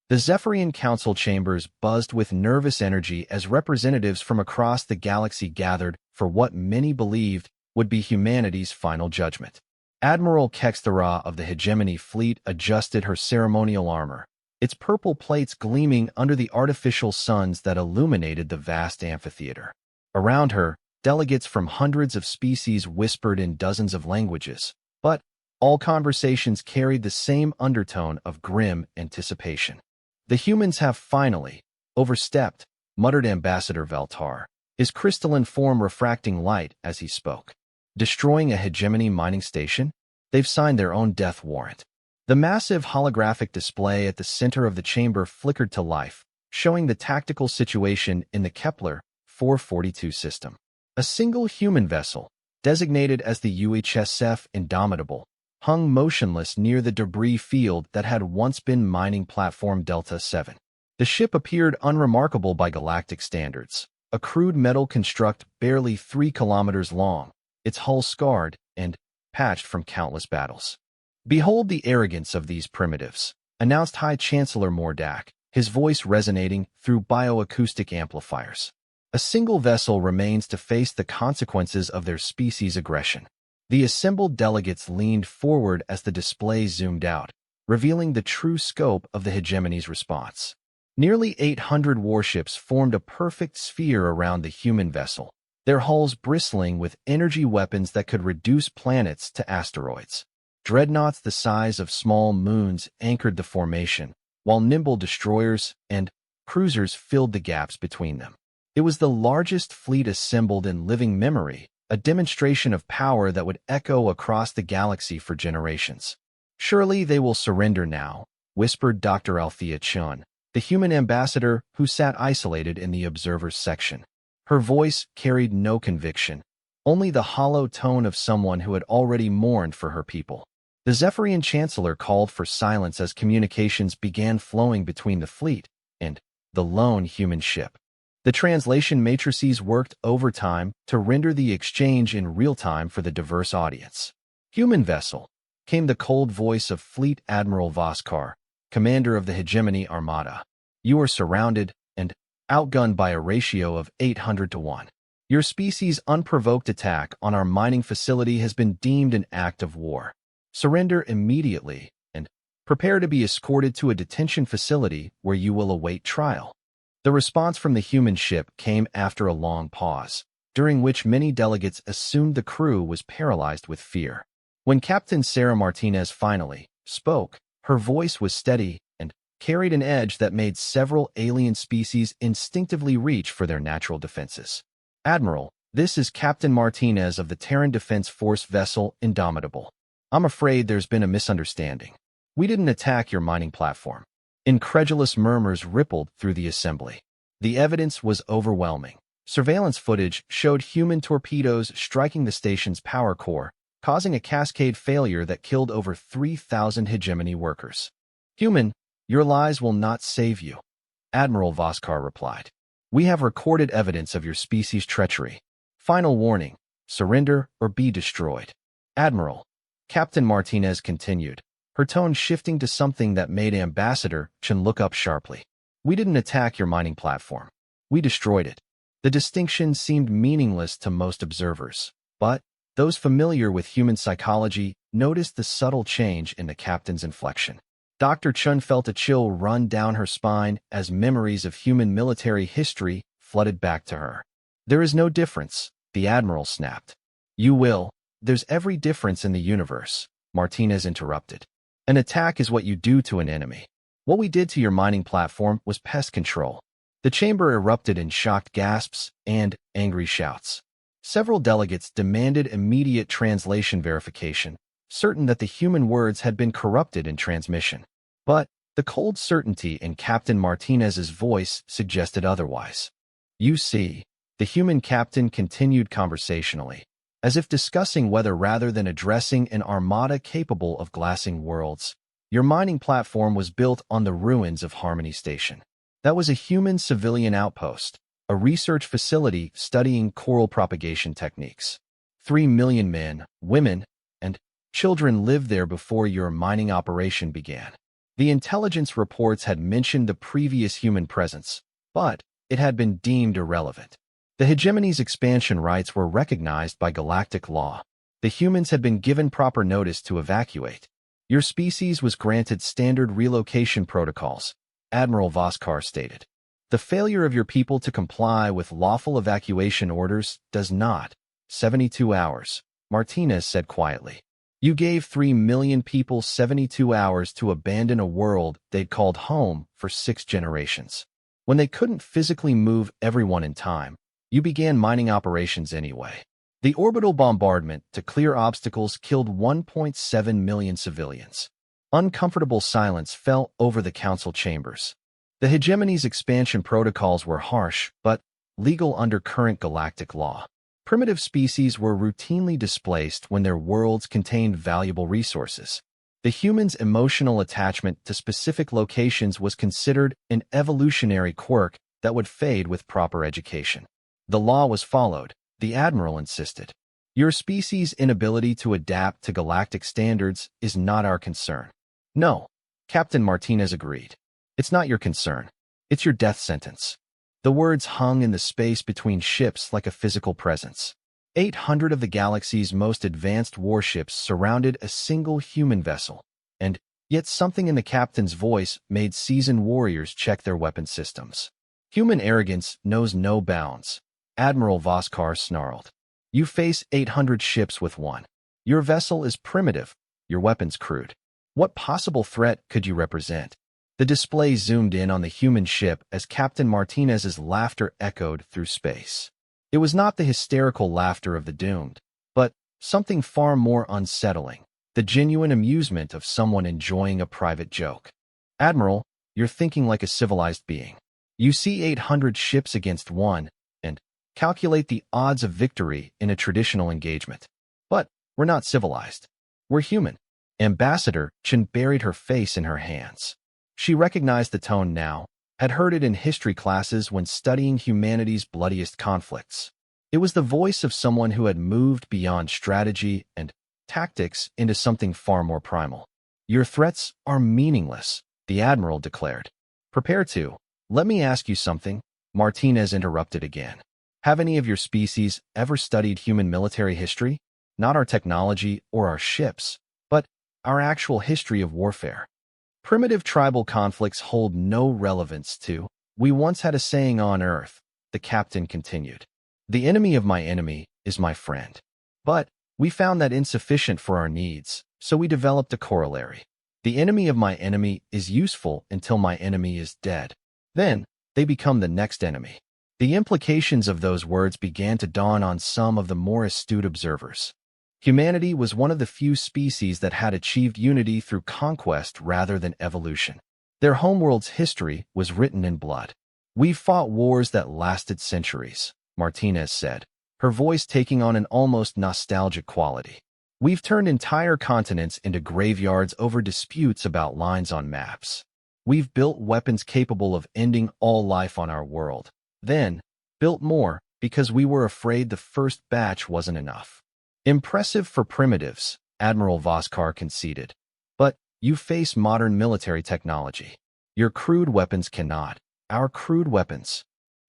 The Zephyrian Council chambers buzzed with nervous energy as representatives from across the galaxy gathered for what many believed would be humanity's final judgment. Admiral Kexthara of the Hegemony Fleet adjusted her ceremonial armor, its purple plates gleaming under the artificial suns that illuminated the vast amphitheater. Around her, delegates from hundreds of species whispered in dozens of languages, but all conversations carried the same undertone of grim anticipation. "The humans have finally overstepped," muttered Ambassador Veltar, his crystalline form refracting light as he spoke. "Destroying a hegemony mining station? They've signed their own death warrant." The massive holographic display at the center of the chamber flickered to life, showing the tactical situation in the Kepler 442 system. A single human vessel, designated as the UHSF Indomitable, hung motionless near the debris field that had once been mining platform Delta 7. The ship appeared unremarkable by galactic standards, a crude metal construct barely 3 kilometers long, its hull scarred and patched from countless battles. "Behold the arrogance of these primitives," announced High Chancellor Mordak, his voice resonating through bioacoustic amplifiers. "A single vessel remains to face the consequences of their species' aggression." The assembled delegates leaned forward as the display zoomed out, revealing the true scope of the hegemony's response. Nearly 800 warships formed a perfect sphere around the human vessel, their hulls bristling with energy weapons that could reduce planets to asteroids. Dreadnoughts the size of small moons anchored the formation, while nimble destroyers and cruisers filled the gaps between them. It was the largest fleet assembled in living memory, a demonstration of power that would echo across the galaxy for generations. "Surely they will surrender now," whispered Dr. Althea Chun, the human ambassador who sat isolated in the observers section. Her voice carried no conviction, only the hollow tone of someone who had already mourned for her people. The Zephyrian Chancellor called for silence as communications began flowing between the fleet and the lone human ship. The translation matrices worked overtime to render the exchange in real time for the diverse audience. "Human vessel," came the cold voice of Fleet Admiral Voskar, commander of the Hegemony Armada. "You are surrounded and outgunned by a ratio of 800 to 1. Your species' unprovoked attack on our mining facility has been deemed an act of war. Surrender immediately and prepare to be escorted to a detention facility where you will await trial." The response from the human ship came after a long pause, during which many delegates assumed the crew was paralyzed with fear. When Captain Sarah Martinez finally spoke, her voice was steady and carried an edge that made several alien species instinctively reach for their natural defenses. "Admiral, this is Captain Martinez of the Terran Defense Force vessel Indomitable. I'm afraid there's been a misunderstanding. We didn't attack your mining platform." Incredulous murmurs rippled through the assembly. The evidence was overwhelming. Surveillance footage showed human torpedoes striking the station's power core, causing a cascade failure that killed over 3,000 hegemony workers. "Human, your lies will not save you," Admiral Voskar replied. "We have recorded evidence of your species' treachery. Final warning, surrender or be destroyed." "Admiral," Captain Martinez continued, her tone shifting to something that made Ambassador Chun look up sharply. "We didn't attack your mining platform. We destroyed it." The distinction seemed meaningless to most observers, but those familiar with human psychology noticed the subtle change in the captain's inflection. Dr. Chun felt a chill run down her spine as memories of human military history flooded back to her. "There is no difference," the Admiral snapped. "You will. There's every difference in the universe," Martinez interrupted. "An attack is what you do to an enemy. What we did to your mining platform was pest control." The chamber erupted in shocked gasps and angry shouts. Several delegates demanded immediate translation verification, certain that the human words had been corrupted in transmission. But the cold certainty in Captain Martinez's voice suggested otherwise. "You see," the human captain continued conversationally, as if discussing whether rather than addressing an armada capable of glassing worlds, "your mining platform was built on the ruins of Harmony Station. That was a human civilian outpost, a research facility studying coral propagation techniques. 3 million men, women, and children lived there before your mining operation began. The intelligence reports had mentioned the previous human presence, but it had been deemed irrelevant. The hegemony's expansion rights were recognized by galactic law. The humans had been given proper notice to evacuate. Your species was granted standard relocation protocols, Admiral Voskar stated. The failure of your people to comply with lawful evacuation orders does not. 72 hours, Martinez said quietly. You gave 3 million people 72 hours to abandon a world they'd called home for 6 generations. When they couldn't physically move everyone in time, you began mining operations anyway. The orbital bombardment to clear obstacles killed 1.7 million civilians. Uncomfortable silence fell over the council chambers. The hegemony's expansion protocols were harsh, but legal under current galactic law. Primitive species were routinely displaced when their worlds contained valuable resources. The human's emotional attachment to specific locations was considered an evolutionary quirk that would fade with proper education. The law was followed, the Admiral insisted. Your species' inability to adapt to galactic standards is not our concern. No, Captain Martinez agreed. It's not your concern. It's your death sentence. The words hung in the space between ships like a physical presence. 800 of the galaxy's most advanced warships surrounded a single human vessel, and yet something in the captain's voice made seasoned warriors check their weapon systems. Human arrogance knows no bounds, Admiral Voskar snarled. You face 800 ships with one. Your vessel is primitive, your weapons crude. What possible threat could you represent? The display zoomed in on the human ship as Captain Martinez's laughter echoed through space. It was not the hysterical laughter of the doomed, but something far more unsettling, the genuine amusement of someone enjoying a private joke. Admiral, you're thinking like a civilized being. You see 800 ships against one, and calculate the odds of victory in a traditional engagement. But we're not civilized. We're human. Ambassador Chen buried her face in her hands. She recognized the tone now, had heard it in history classes when studying humanity's bloodiest conflicts. It was the voice of someone who had moved beyond strategy and tactics into something far more primal. Your threats are meaningless, the Admiral declared. Prepare to. Let me ask you something, Martinez interrupted again. Have any of your species ever studied human military history? Not our technology or our ships, but our actual history of warfare. Primitive tribal conflicts hold no relevance to. We once had a saying on Earth, the captain continued. The enemy of my enemy is my friend. But we found that insufficient for our needs, so we developed a corollary. The enemy of my enemy is useful until my enemy is dead. Then, they become the next enemy. The implications of those words began to dawn on some of the more astute observers. Humanity was one of the few species that had achieved unity through conquest rather than evolution. Their homeworld's history was written in blood. We've fought wars that lasted centuries, Martinez said, her voice taking on an almost nostalgic quality. We've turned entire continents into graveyards over disputes about lines on maps. We've built weapons capable of ending all life on our world, then built more because we were afraid the first batch wasn't enough. Impressive for primitives, Admiral Voskar conceded. But you face modern military technology. Your crude weapons cannot. Our crude weapons.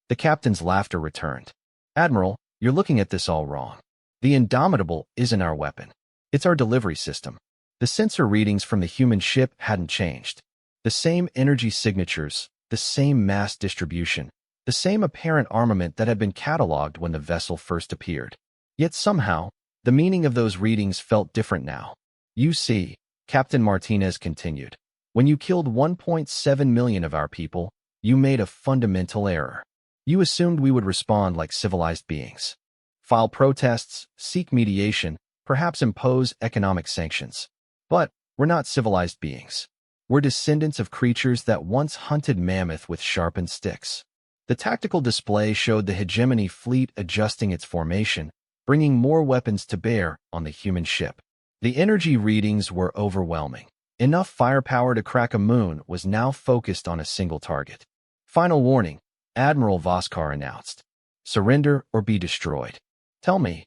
The captain's laughter returned. Admiral, you're looking at this all wrong. The Indomitable isn't our weapon. It's our delivery system. The sensor readings from the human ship hadn't changed. The same energy signatures, the same mass distribution, the same apparent armament that had been cataloged when the vessel first appeared. Yet somehow, the meaning of those readings felt different now. You see, Captain Martinez continued, when you killed 1.7 million of our people, you made a fundamental error. You assumed we would respond like civilized beings. File protests, seek mediation, perhaps impose economic sanctions. But we're not civilized beings. We're descendants of creatures that once hunted mammoth with sharpened sticks. The tactical display showed the hegemony fleet adjusting its formation, bringing more weapons to bear on the human ship. The energy readings were overwhelming. Enough firepower to crack a moon was now focused on a single target. Final warning, Admiral Voskar announced. Surrender or be destroyed. Tell me,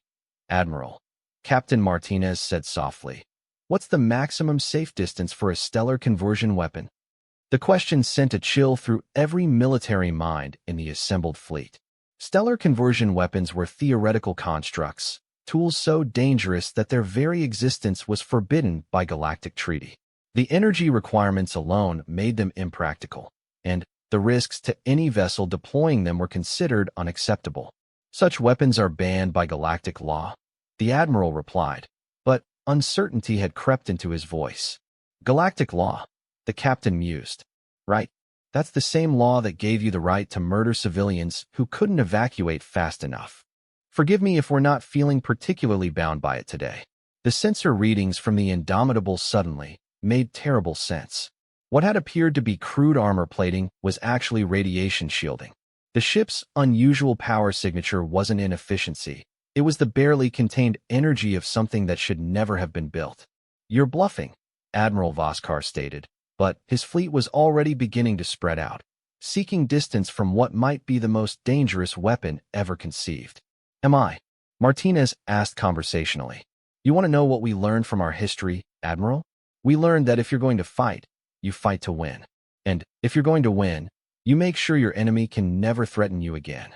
Admiral, Captain Martinez said softly. What's the maximum safe distance for a stellar conversion weapon? The question sent a chill through every military mind in the assembled fleet. Stellar conversion weapons were theoretical constructs, tools so dangerous that their very existence was forbidden by Galactic treaty. The energy requirements alone made them impractical, and the risks to any vessel deploying them were considered unacceptable. Such weapons are banned by Galactic law, the Admiral replied, but uncertainty had crept into his voice. Galactic law, the captain mused. Right, that's the same law that gave you the right to murder civilians who couldn't evacuate fast enough. Forgive me if we're not feeling particularly bound by it today. The sensor readings from the Indomitable suddenly made terrible sense. What had appeared to be crude armor plating was actually radiation shielding. The ship's unusual power signature wasn't inefficiency. It was the barely contained energy of something that should never have been built. You're bluffing, Admiral Voskar stated, but his fleet was already beginning to spread out, seeking distance from what might be the most dangerous weapon ever conceived. Am I? Martinez asked conversationally. You want to know what we learned from our history, Admiral? We learned that if you're going to fight, you fight to win. And if you're going to win, you make sure your enemy can never threaten you again.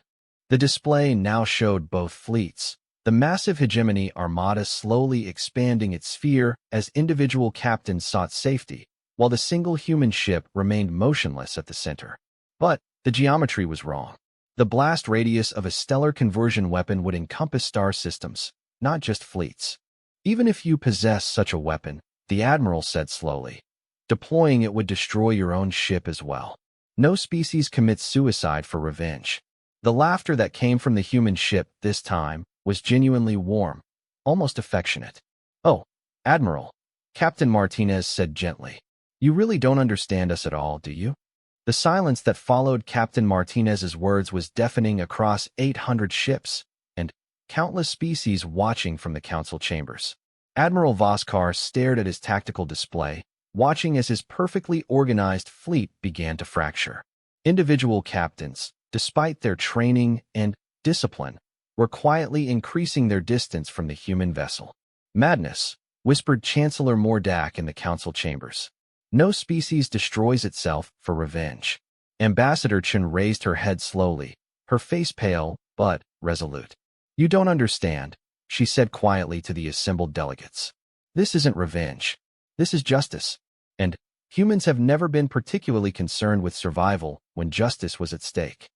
The display now showed both fleets, the massive hegemony Armada slowly expanding its sphere as individual captains sought safety, while the single human ship remained motionless at the center. But the geometry was wrong. The blast radius of a stellar conversion weapon would encompass star systems, not just fleets. Even if you possess such a weapon, the Admiral said slowly, deploying it would destroy your own ship as well. No species commits suicide for revenge. The laughter that came from the human ship this time was genuinely warm, almost affectionate. Oh, Admiral, Captain Martinez said gently. You really don't understand us at all, do you? The silence that followed Captain Martinez's words was deafening across 800 ships and countless species watching from the council chambers. Admiral Voskar stared at his tactical display, watching as his perfectly organized fleet began to fracture. Individual captains, despite their training and discipline, were quietly increasing their distance from the human vessel. Madness, whispered Chancellor Mordak in the council chambers. No species destroys itself for revenge. Ambassador Chen raised her head slowly, her face pale but resolute. You don't understand, she said quietly to the assembled delegates. This isn't revenge. This is justice. And humans have never been particularly concerned with survival when justice was at stake.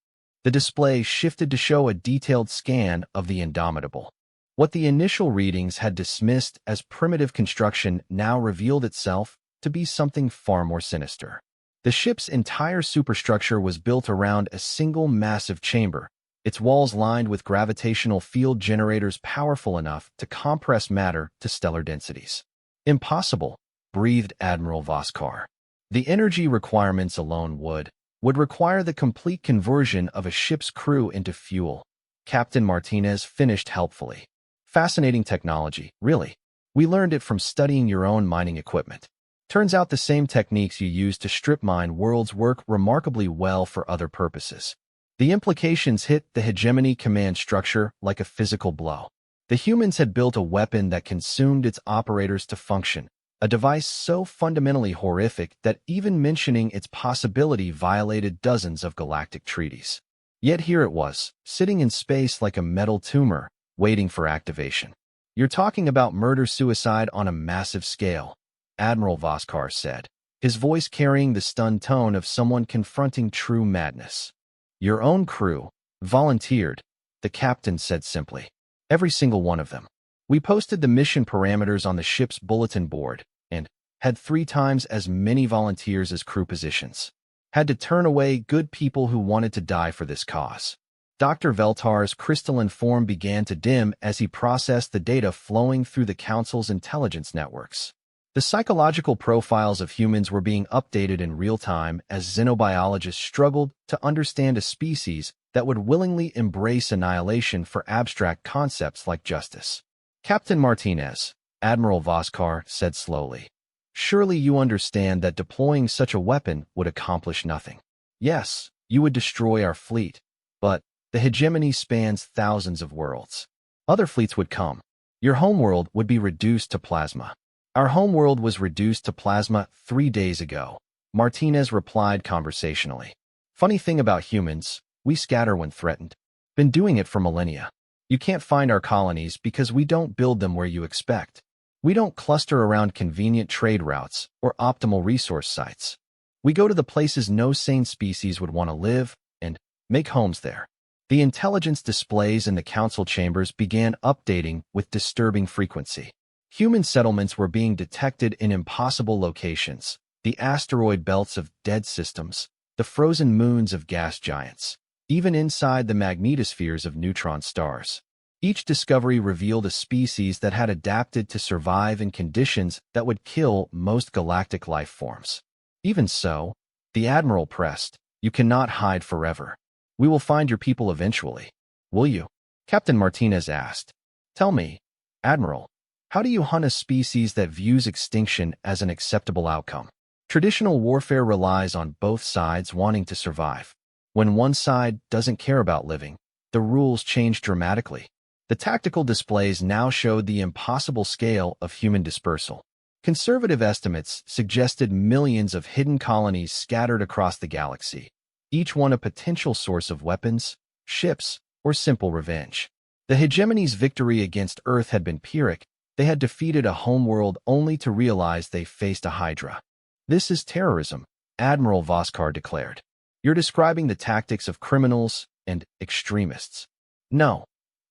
The display shifted to show a detailed scan of the Indomitable. What the initial readings had dismissed as primitive construction now revealed itself to be something far more sinister. The ship's entire superstructure was built around a single massive chamber, its walls lined with gravitational field generators powerful enough to compress matter to stellar densities. Impossible, breathed Admiral Voskar. The energy requirements alone would require the complete conversion of a ship's crew into fuel. Captain Martinez finished helpfully. Fascinating technology, really. We learned it from studying your own mining equipment. Turns out the same techniques you use to strip mine worlds work remarkably well for other purposes. The implications hit the hegemony command structure like a physical blow. The humans had built a weapon that consumed its operators to function, a device so fundamentally horrific that even mentioning its possibility violated dozens of galactic treaties. Yet here it was, sitting in space like a metal tumor, waiting for activation. You're talking about murder-suicide on a massive scale, Admiral Voskar said, his voice carrying the stunned tone of someone confronting true madness. Your own crew volunteered, the captain said simply. Every single one of them. We posted the mission parameters on the ship's bulletin board and had 3 times as many volunteers as crew positions. Had to turn away good people who wanted to die for this cause. Dr. Veltar's crystalline form began to dim as he processed the data flowing through the Council's intelligence networks. The psychological profiles of humans were being updated in real time as xenobiologists struggled to understand a species that would willingly embrace annihilation for abstract concepts like justice. Captain Martinez, Admiral Voskar said slowly. Surely you understand that deploying such a weapon would accomplish nothing. Yes, you would destroy our fleet, but the hegemony spans thousands of worlds. Other fleets would come. Your homeworld would be reduced to plasma. Our homeworld was reduced to plasma 3 days ago, Martinez replied conversationally. Funny thing about humans, we scatter when threatened. Been doing it for millennia. You can't find our colonies because we don't build them where you expect. We don't cluster around convenient trade routes or optimal resource sites. We go to the places no sane species would want to live and make homes there. The intelligence displays in the council chambers began updating with disturbing frequency. Human settlements were being detected in impossible locations, the asteroid belts of dead systems, the frozen moons of gas giants, even inside the magnetospheres of neutron stars. Each discovery revealed a species that had adapted to survive in conditions that would kill most galactic life forms. Even so, the Admiral pressed, "You cannot hide forever. We will find your people eventually. Will you?" Captain Martinez asked. "Tell me, Admiral, how do you hunt a species that views extinction as an acceptable outcome?" Traditional warfare relies on both sides wanting to survive. When one side doesn't care about living, the rules change dramatically. The tactical displays now showed the impossible scale of human dispersal. Conservative estimates suggested millions of hidden colonies scattered across the galaxy, each one a potential source of weapons, ships, or simple revenge. The hegemony's victory against Earth had been Pyrrhic. They had defeated a homeworld only to realize they faced a Hydra. "This is terrorism," Admiral Voskar declared. "You're describing the tactics of criminals and extremists." "No,"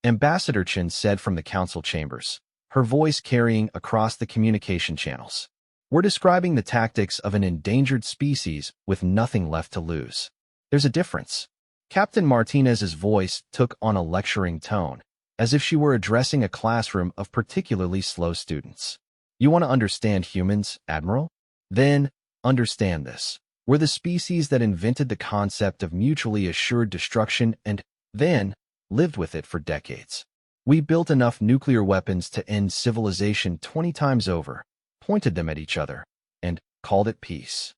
Ambassador Chen said from the council chambers, her voice carrying across the communication channels. "We're describing the tactics of an endangered species with nothing left to lose." "There's a difference." Captain Martinez's voice took on a lecturing tone, as if she were addressing a classroom of particularly slow students. "You want to understand humans, Admiral? Then, understand this. We're the species that invented the concept of mutually assured destruction and then lived with it for decades. We built enough nuclear weapons to end civilization 20 times over, pointed them at each other, and called it peace."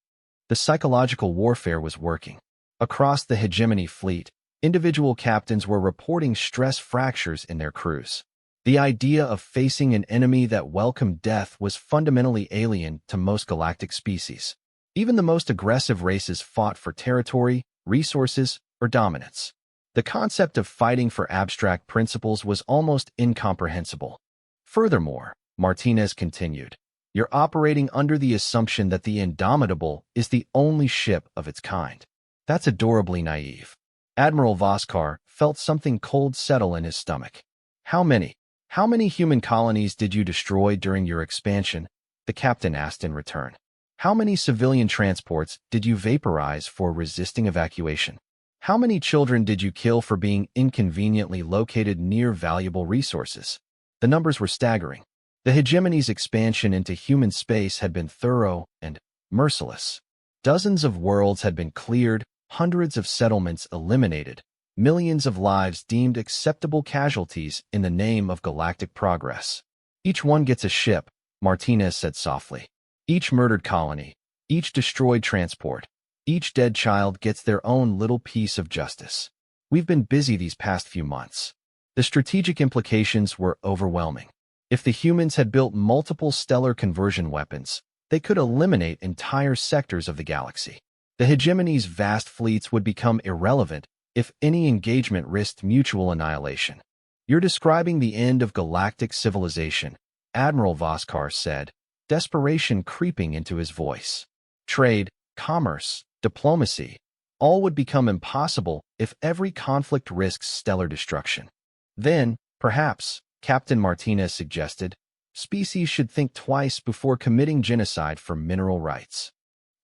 The psychological warfare was working. Across the hegemony fleet, individual captains were reporting stress fractures in their crews. The idea of facing an enemy that welcomed death was fundamentally alien to most galactic species. Even the most aggressive races fought for territory, resources, or dominance. The concept of fighting for abstract principles was almost incomprehensible. Furthermore, Martinez continued, "You're operating under the assumption that the Indomitable is the only ship of its kind. That's adorably naive." Admiral Voskar felt something cold settle in his stomach. How many human colonies did you destroy during your expansion?" the captain asked in return. "How many civilian transports did you vaporize for resisting evacuation? How many children did you kill for being inconveniently located near valuable resources?" The numbers were staggering. The hegemony's expansion into human space had been thorough and merciless. Dozens of worlds had been cleared, hundreds of settlements eliminated, millions of lives deemed acceptable casualties in the name of galactic progress. "Each one gets a ship," Martinez said softly. "Each murdered colony, each destroyed transport, each dead child gets their own little piece of justice. We've been busy these past few months." The strategic implications were overwhelming. If the humans had built multiple stellar conversion weapons, they could eliminate entire sectors of the galaxy. The hegemony's vast fleets would become irrelevant if any engagement risked mutual annihilation. "You're describing the end of galactic civilization," Admiral Voskar said, desperation creeping into his voice. "Trade, commerce, diplomacy, all would become impossible if every conflict risks stellar destruction. Then, perhaps," Captain Martinez suggested, "species should think twice before committing genocide for mineral rights."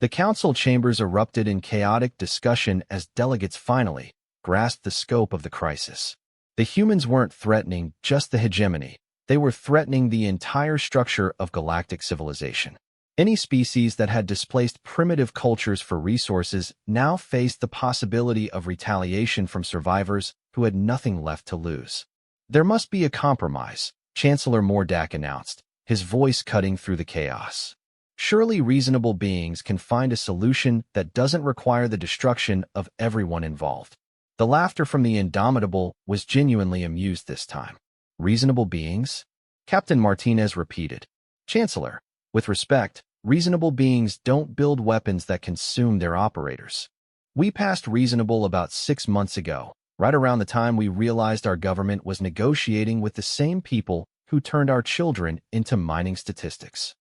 The council chambers erupted in chaotic discussion as delegates finally grasped the scope of the crisis. The humans weren't threatening just the hegemony. They were threatening the entire structure of galactic civilization. Any species that had displaced primitive cultures for resources now faced the possibility of retaliation from survivors who had nothing left to lose. "There must be a compromise," Chancellor Mordak announced, his voice cutting through the chaos. "Surely reasonable beings can find a solution that doesn't require the destruction of everyone involved." The laughter from the Indomitable was genuinely amused this time. "Reasonable beings?" Captain Martinez repeated. "Chancellor, With respect, reasonable beings don't build weapons that consume their operators. We passed reasonable about 6 months ago, right around the time we realized our government was negotiating with the same people who turned our children into mining statistics.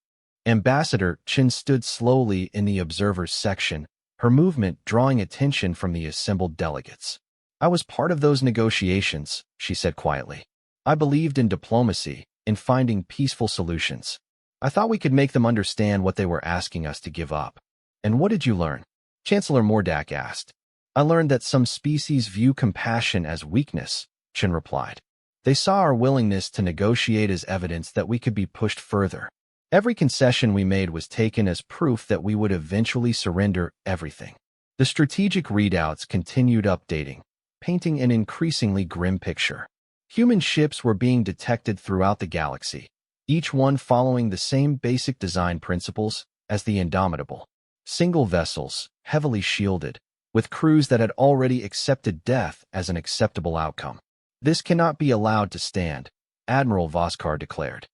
Ambassador Chen stood slowly in the observers section, her movement drawing attention from the assembled delegates. I was part of those negotiations, she said quietly. I believed in diplomacy, in finding peaceful solutions. I thought we could make them understand what they were asking us to give up. And what did you learn? Chancellor Mordak asked. I learned that some species view compassion as weakness, Chen replied. They saw our willingness to negotiate as evidence that we could be pushed further. Every concession we made was taken as proof that we would eventually surrender everything. The strategic readouts continued updating, painting an increasingly grim picture. Human ships were being detected throughout the galaxy, each one following the same basic design principles as the Indomitable. Single vessels, heavily shielded, with crews that had already accepted death as an acceptable outcome. This cannot be allowed to stand, Admiral Voskar declared.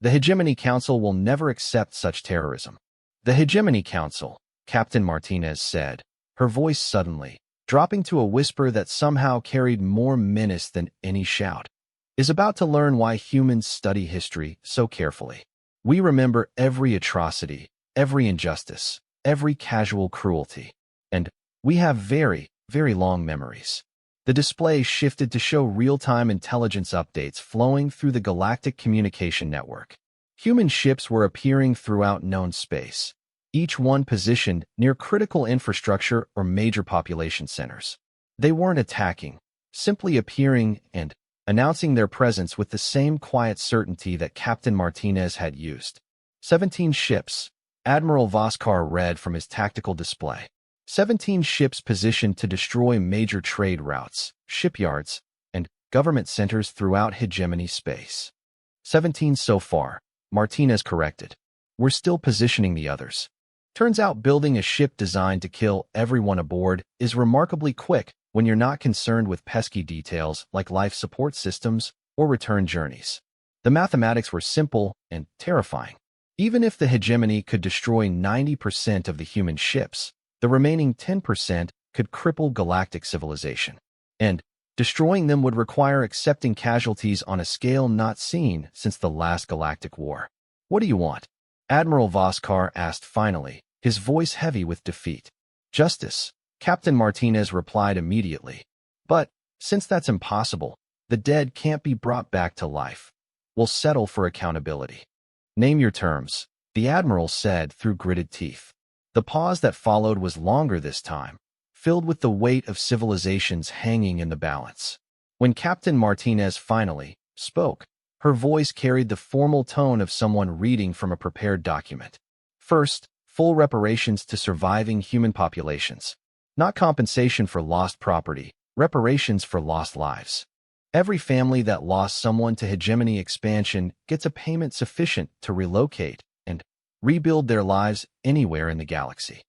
The Hegemony Council will never accept such terrorism. The Hegemony Council, Captain Martinez said, her voice suddenly, dropping to a whisper that somehow carried more menace than any shout, is about to learn why humans study history so carefully. We remember every atrocity, every injustice, every casual cruelty. And we have very, very long memories. The display shifted to show real-time intelligence updates flowing through the Galactic communication network. Human ships were appearing throughout known space, each one positioned near critical infrastructure or major population centers. They weren't attacking, simply appearing and announcing their presence with the same quiet certainty that Captain Martinez had used. 17 ships, Admiral Voskar read from his tactical display. 17 ships positioned to destroy major trade routes, shipyards, and government centers throughout hegemony space. 17 so far, Martinez corrected. We're still positioning the others. Turns out building a ship designed to kill everyone aboard is remarkably quick when you're not concerned with pesky details like life support systems or return journeys. The mathematics were simple and terrifying. Even if the hegemony could destroy 90% of the human ships, the remaining 10% could cripple galactic civilization. And destroying them would require accepting casualties on a scale not seen since the last galactic war. What do you want? Admiral Voskar asked finally, his voice heavy with defeat. Justice, Captain Martinez replied immediately. But, since that's impossible, the dead can't be brought back to life. We'll settle for accountability. Name your terms, the Admiral said through gritted teeth. The pause that followed was longer this time, filled with the weight of civilizations hanging in the balance. When Captain Martinez finally spoke, her voice carried the formal tone of someone reading from a prepared document. First, full reparations to surviving human populations. Not compensation for lost property, reparations for lost lives. Every family that lost someone to hegemony expansion gets a payment sufficient to relocate and rebuild their lives anywhere in the galaxy.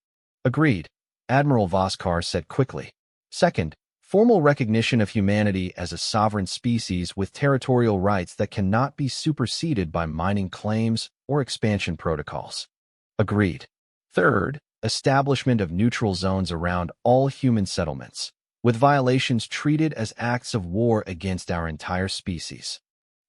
Agreed, Admiral Voskar said quickly. Second, formal recognition of humanity as a sovereign species with territorial rights that cannot be superseded by mining claims or expansion protocols. Agreed. Third, establishment of neutral zones around all human settlements, with violations treated as acts of war against our entire species.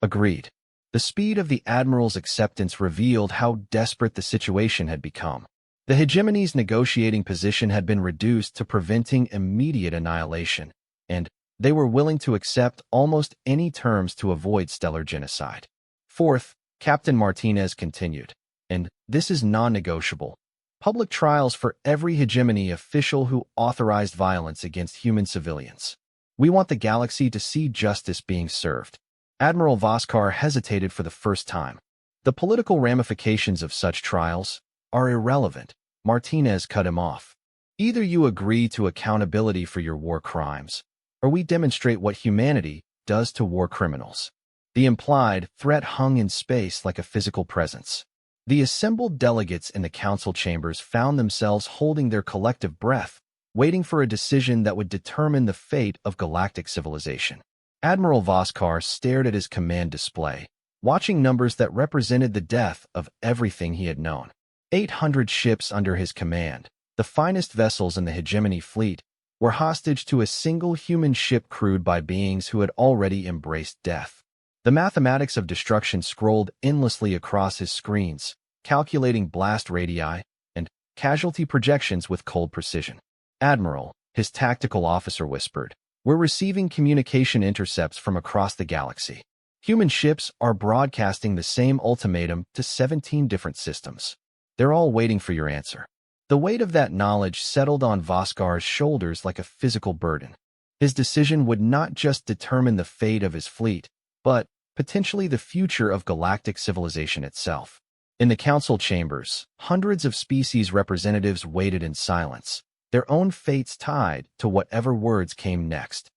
Agreed. The speed of the Admiral's acceptance revealed how desperate the situation had become. The hegemony's negotiating position had been reduced to preventing immediate annihilation, and they were willing to accept almost any terms to avoid stellar genocide. Fourth, Captain Martinez continued, and this is non-negotiable. Public trials for every hegemony official who authorized violence against human civilians. We want the galaxy to see justice being served. Admiral Voskar hesitated for the first time. The political ramifications of such trials are irrelevant. Martinez cut him off. Either you agree to accountability for your war crimes, or we demonstrate what humanity does to war criminals. The implied threat hung in space like a physical presence. The assembled delegates in the council chambers found themselves holding their collective breath, waiting for a decision that would determine the fate of galactic civilization. Admiral Voskar stared at his command display, watching numbers that represented the death of everything he had known. 800 ships under his command, the finest vessels in the hegemony fleet, were hostage to a single human ship crewed by beings who had already embraced death. The mathematics of destruction scrolled endlessly across his screens, calculating blast radii and casualty projections with cold precision. "Admiral," his tactical officer whispered, "we're receiving communication intercepts from across the galaxy. Human ships are broadcasting the same ultimatum to 17 different systems. They're all waiting for your answer." The weight of that knowledge settled on Voskar's shoulders like a physical burden. His decision would not just determine the fate of his fleet, but potentially the future of galactic civilization itself. In the council chambers, hundreds of species representatives waited in silence, their own fates tied to whatever words came next.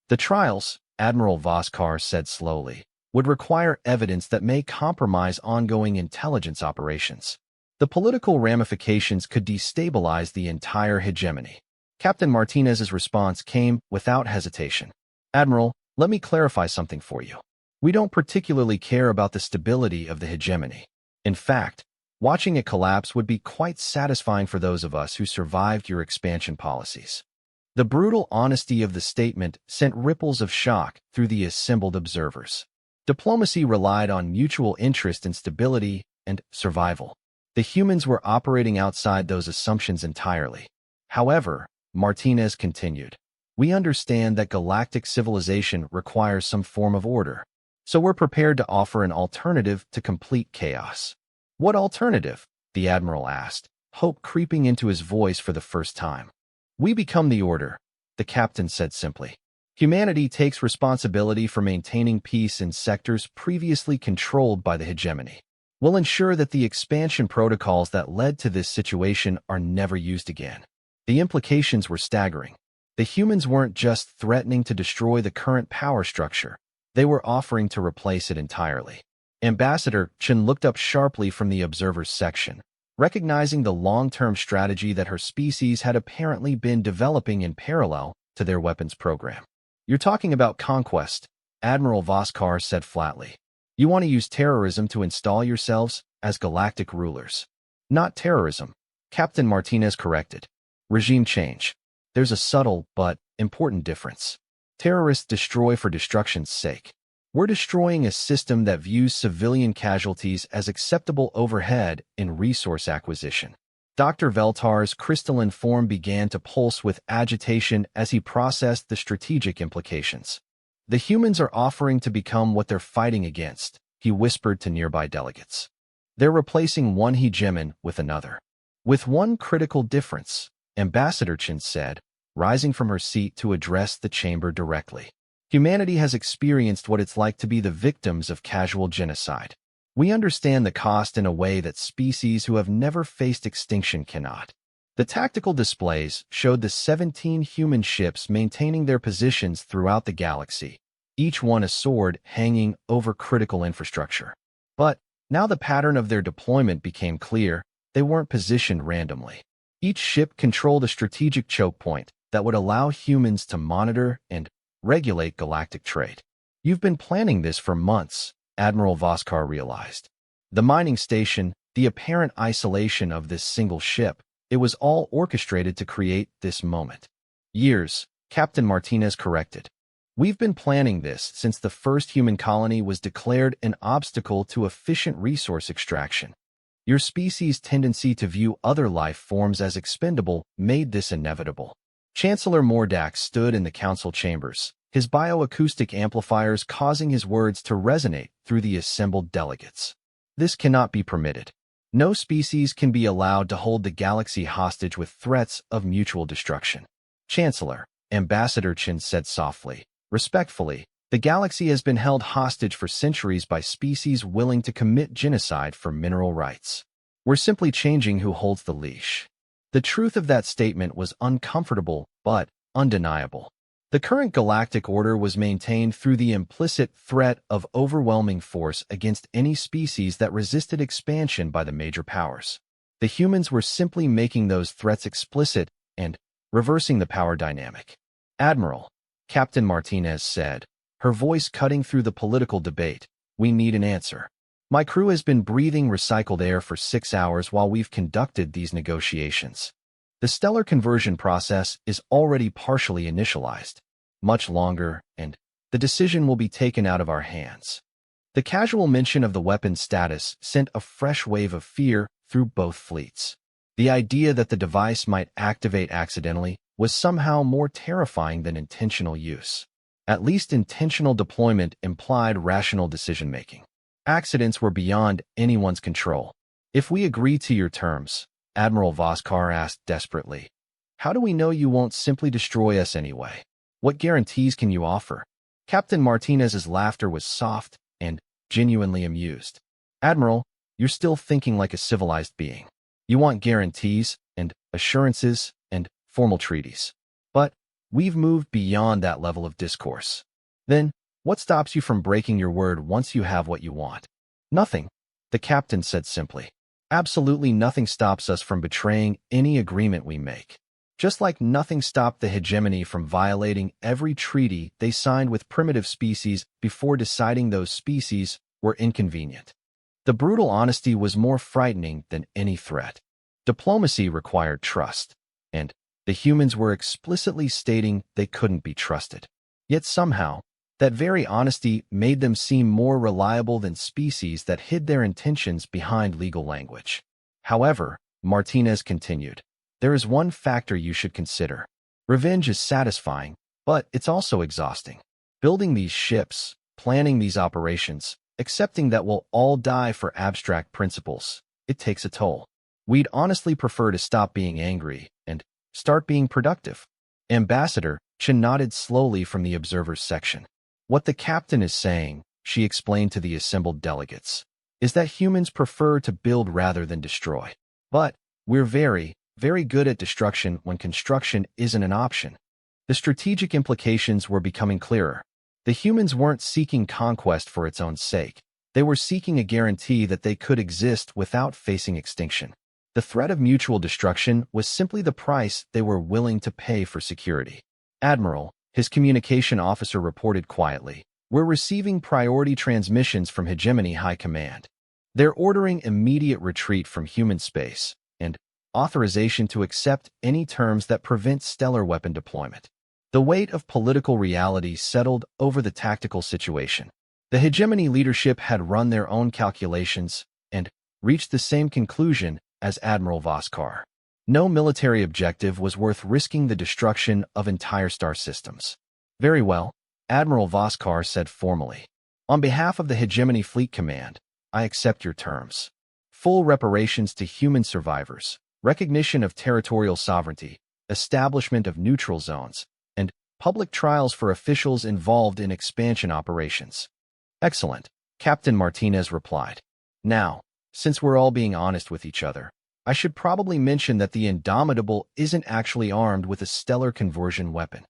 "The trials," Admiral Voskar said slowly, "would require evidence that may compromise ongoing intelligence operations. The political ramifications could destabilize the entire hegemony." Captain Martinez's response came without hesitation. "Admiral, let me clarify something for you. We don't particularly care about the stability of the hegemony. In fact, watching it collapse would be quite satisfying for those of us who survived your expansion policies." The brutal honesty of the statement sent ripples of shock through the assembled observers. Diplomacy relied on mutual interest in stability and survival. The humans were operating outside those assumptions entirely. However, Martinez continued, "We understand that galactic civilization requires some form of order, so we're prepared to offer an alternative to complete chaos." "What alternative?" the Admiral asked, hope creeping into his voice for the first time. "We become the order," the captain said simply. "Humanity takes responsibility for maintaining peace in sectors previously controlled by the hegemony. We'll ensure that the expansion protocols that led to this situation are never used again." The implications were staggering. The humans weren't just threatening to destroy the current power structure, they were offering to replace it entirely. Ambassador Chen looked up sharply from the observers section, recognizing the long-term strategy that her species had apparently been developing in parallel to their weapons program. "You're talking about conquest," Admiral Voskar said flatly. "You want to use terrorism to install yourselves as galactic rulers." "Not terrorism," Captain Martinez corrected. "Regime change. There's a subtle but important difference. Terrorists destroy for destruction's sake. We're destroying a system that views civilian casualties as acceptable overhead in resource acquisition." Dr. Veltar's crystalline form began to pulse with agitation as he processed the strategic implications. "The humans are offering to become what they're fighting against," he whispered to nearby delegates. "They're replacing one hegemon with another. With one critical difference," Ambassador Chen said, rising from her seat to address the chamber directly. "Humanity has experienced what it's like to be the victims of casual genocide. We understand the cost in a way that species who have never faced extinction cannot." The tactical displays showed the 17 human ships maintaining their positions throughout the galaxy, each one a sword hanging over critical infrastructure. But now the pattern of their deployment became clear. They weren't positioned randomly. Each ship controlled a strategic choke point that would allow humans to monitor and regulate galactic trade. "You've been planning this for months," Admiral Voskar realized. The mining station, the apparent isolation of this single ship, it was all orchestrated to create this moment. "Years," Captain Martinez corrected. "We've been planning this since the first human colony was declared an obstacle to efficient resource extraction. Your species' tendency to view other life forms as expendable made this inevitable." Chancellor Mordak stood in the council chambers, his bioacoustic amplifiers causing his words to resonate through the assembled delegates. "This cannot be permitted. No species can be allowed to hold the galaxy hostage with threats of mutual destruction." "Chancellor," Ambassador Chen said softly, "respectfully, the galaxy has been held hostage for centuries by species willing to commit genocide for mineral rights. We're simply changing who holds the leash." The truth of that statement was uncomfortable but undeniable. The current galactic order was maintained through the implicit threat of overwhelming force against any species that resisted expansion by the major powers. The humans were simply making those threats explicit and reversing the power dynamic. "Admiral," Captain Martinez said, her voice cutting through the political debate, We need an answer. My crew has been breathing recycled air for 6 hours while we've conducted these negotiations. The stellar conversion process is already partially initialized. Much longer, and the decision will be taken out of our hands. The casual mention of the weapon's status sent a fresh wave of fear through both fleets. The idea that the device might activate accidentally was somehow more terrifying than intentional use. At least intentional deployment implied rational decision-making. Accidents were beyond anyone's control. If we agree to your terms, Admiral Voskar asked desperately, how do we know you won't simply destroy us anyway? What guarantees can you offer? Captain Martinez's laughter was soft and genuinely amused. Admiral, you're still thinking like a civilized being. You want guarantees and assurances and formal treaties. But we've moved beyond that level of discourse. Then, what stops you from breaking your word once you have what you want? Nothing, the captain said simply. Absolutely nothing stops us from betraying any agreement we make. Just like nothing stopped the hegemony from violating every treaty they signed with primitive species before deciding those species were inconvenient. The brutal honesty was more frightening than any threat. Diplomacy required trust, and the humans were explicitly stating they couldn't be trusted. Yet somehow, that very honesty made them seem more reliable than species that hid their intentions behind legal language. However, Martinez continued, there is one factor you should consider. Revenge is satisfying, but it's also exhausting. Building these ships, planning these operations, accepting that we'll all die for abstract principles, it takes a toll. We'd honestly prefer to stop being angry and start being productive. Ambassador Chen nodded slowly from the observers section. What the captain is saying, she explained to the assembled delegates, is that humans prefer to build rather than destroy. But we're very good at destruction when construction isn't an option. The strategic implications were becoming clearer. The humans weren't seeking conquest for its own sake. They were seeking a guarantee that they could exist without facing extinction. The threat of mutual destruction was simply the price they were willing to pay for security. Admiral, his communication officer reported quietly, we're receiving priority transmissions from Hegemony High Command. They're ordering immediate retreat from human space and authorization to accept any terms that prevent stellar weapon deployment. The weight of political reality settled over the tactical situation. The Hegemony leadership had run their own calculations and reached the same conclusion as Admiral Voskar. No military objective was worth risking the destruction of entire star systems. Very well, Admiral Voskar said formally. On behalf of the Hegemony Fleet Command, I accept your terms. Full reparations to human survivors, recognition of territorial sovereignty, establishment of neutral zones, and public trials for officials involved in expansion operations. Excellent, Captain Martinez replied. Now, since we're all being honest with each other, I should probably mention that the Indomitable isn't actually armed with a stellar conversion weapon.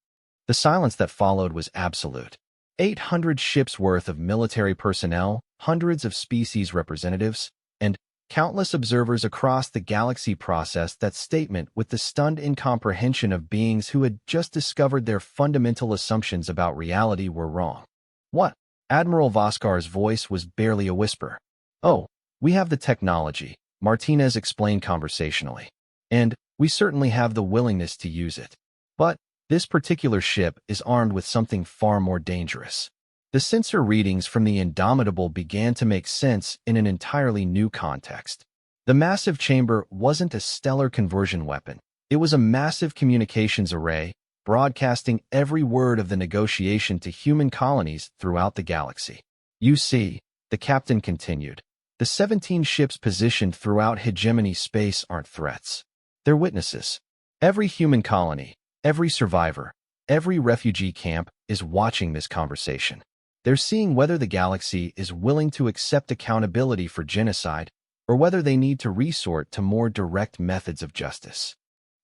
The silence that followed was absolute. 800 ships worth of military personnel, hundreds of species representatives, and countless observers across the galaxy processed that statement with the stunned incomprehension of beings who had just discovered their fundamental assumptions about reality were wrong. What? Admiral Voskar's voice was barely a whisper. Oh, we have the technology, Martinez explained conversationally. And we certainly have the willingness to use it. But this particular ship is armed with something far more dangerous. The sensor readings from the Indomitable began to make sense in an entirely new context. The massive chamber wasn't a stellar conversion weapon. It was a massive communications array, broadcasting every word of the negotiation to human colonies throughout the galaxy. You see, the captain continued, the 17 ships positioned throughout Hegemony space aren't threats. They're witnesses. Every human colony, every survivor, every refugee camp is watching this conversation. They're seeing whether the galaxy is willing to accept accountability for genocide or whether they need to resort to more direct methods of justice.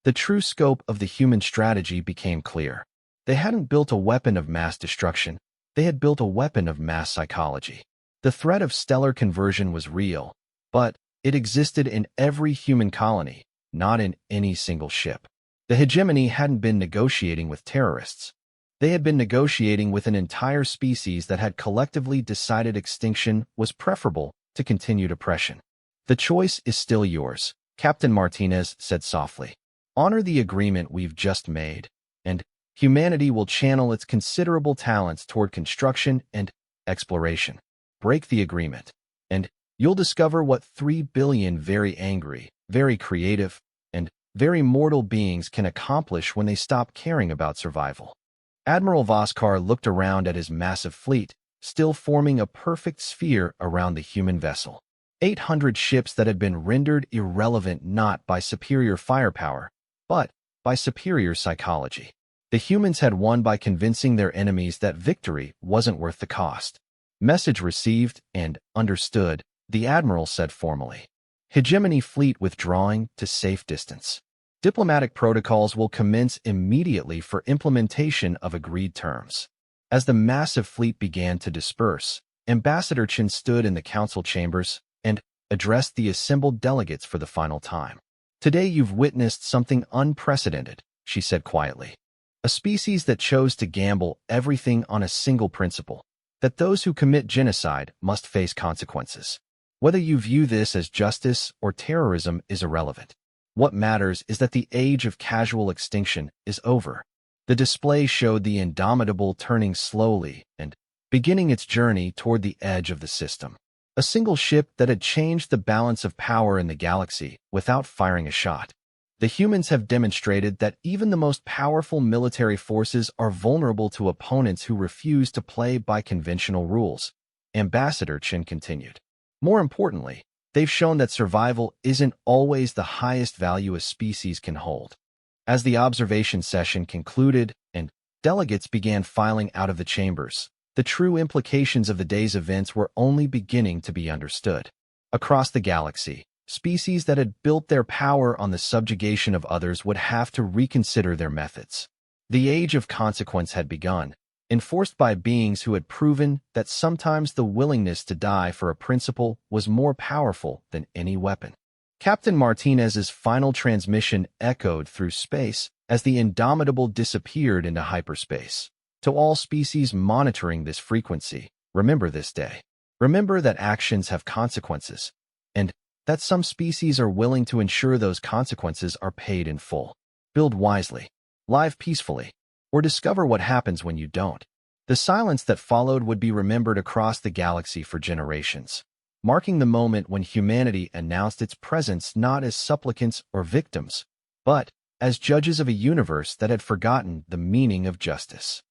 The true scope of the human strategy became clear. They hadn't built a weapon of mass destruction. They had built a weapon of mass psychology. The threat of stellar conversion was real, but it existed in every human colony, not in any single ship. The Hegemony hadn't been negotiating with terrorists. They had been negotiating with an entire species that had collectively decided extinction was preferable to continued oppression. The choice is still yours, Captain Martinez said softly. Honor the agreement we've just made, and humanity will channel its considerable talents toward construction and exploration. Break the agreement, and you'll discover what 3 billion very angry, very creative, and very mortal beings can accomplish when they stop caring about survival. Admiral Voskar looked around at his massive fleet, still forming a perfect sphere around the human vessel. 800 ships that had been rendered irrelevant not by superior firepower, but by superior psychology. The humans had won by convincing their enemies that victory wasn't worth the cost. Message received and understood, the Admiral said formally. Hegemony fleet withdrawing to safe distance. Diplomatic protocols will commence immediately for implementation of agreed terms. As the massive fleet began to disperse, Ambassador Chen stood in the council chambers and addressed the assembled delegates for the final time. Today you've witnessed something unprecedented, she said quietly. A species that chose to gamble everything on a single principle, that those who commit genocide must face consequences. Whether you view this as justice or terrorism is irrelevant. What matters is that the age of casual extinction is over. The display showed the Indomitable turning slowly and beginning its journey toward the edge of the system. A single ship that had changed the balance of power in the galaxy without firing a shot. The humans have demonstrated that even the most powerful military forces are vulnerable to opponents who refuse to play by conventional rules, Ambassador Chen continued. More importantly, they've shown that survival isn't always the highest value a species can hold. As the observation session concluded and delegates began filing out of the chambers, the true implications of the day's events were only beginning to be understood. Across the galaxy, species that had built their power on the subjugation of others would have to reconsider their methods. The age of consequence had begun, enforced by beings who had proven that sometimes the willingness to die for a principle was more powerful than any weapon. Captain Martinez's final transmission echoed through space as the Indomitable disappeared into hyperspace. To all species monitoring this frequency, remember this day. Remember that actions have consequences, and that some species are willing to ensure those consequences are paid in full. Build wisely, live peacefully, or discover what happens when you don't. The silence that followed would be remembered across the galaxy for generations, marking the moment when humanity announced its presence not as supplicants or victims, but as judges of a universe that had forgotten the meaning of justice.